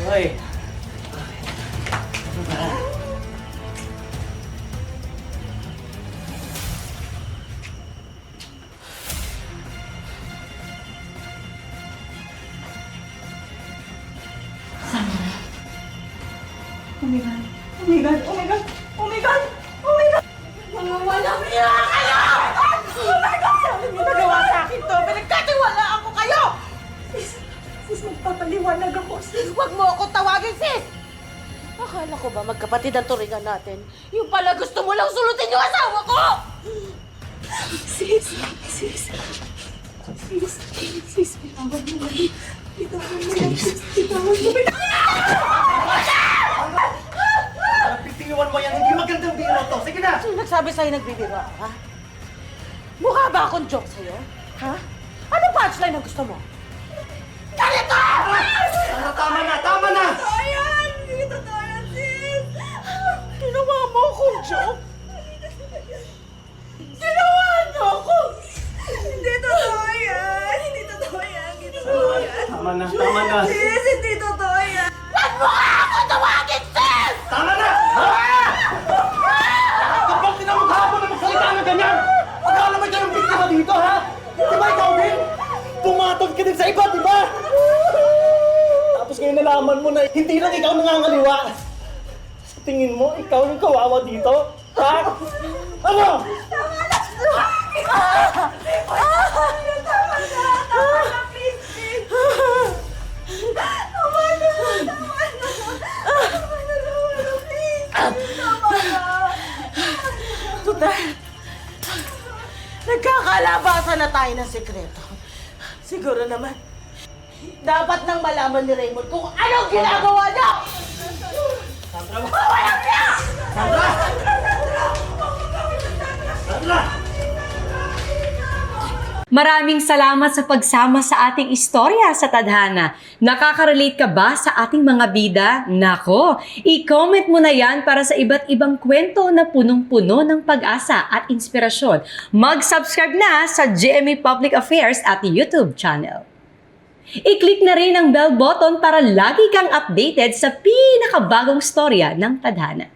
Hoy! Oh my God! Oh my God! Oh my God! Oh my God! Oh my God! Mga walang iya kayo! Oh my God! Sabi mo nagawa sa akin to! Pinagkatiwalaan ko kayo! Sis, magpapaliwanag ako, sis. Huwag mo ako tawagin, sis! Akala ko ba magkapatid ang turingan natin? Yung pala gusto mo lang sulutin yung asawa ko! Sis! Bitawan mo lang. Bitawan mo lang. Pipiliwan mo yan, hindi magandang biro to. Sige na! Sino nagsabi sa'yo nagbibiro ako, ha? Mukha ba akong joke sa'yo? Ha? Ano punchline ang gusto mo? Ganito! Tama na! Tama na! Totoo yan! Hindi totoo yan, sis! Ginawa mo akong joke? Ginawa niyo ako! Hindi totoo yan! Hindi totoo yan! Hindi totoo yan! Tama na! Tama na! Sis, hindi totoo yan! Ba't mo nga ako tawagin, sis? Tama na! Ha? Kapag tinamukha mo na magsalita ng ganyan! Akala mo dyan ang biktima dito, ha? Di ba ikaw din? Pumatog ka din sa iba, di ba? Tapos ngayon nalaman mo na hindi lang ikaw nangangaliwa. Sa tingin mo, ikaw yung kawawa dito? Ha? Ano? Tama na! Please, please! Tama na! Please! Tama na! Total, nagkakalabasan na tayo ng sekreto. Siguro naman, dapat nang malaman ni Raymond kung anong ginagawa niya! Sandra! Walang niya! Sandra! Sandra! Maraming salamat sa pagsama sa ating istorya sa Tadhana. Nakaka-relate ka ba sa ating mga bida? Nako, i-comment mo na yan para sa iba't ibang kwento na punong-puno ng pag-asa at inspirasyon. Mag-subscribe na sa GMA Public Affairs at YouTube channel. I-click na rin ang bell button para lagi kang updated sa pinakabagong storya ng Tadhana.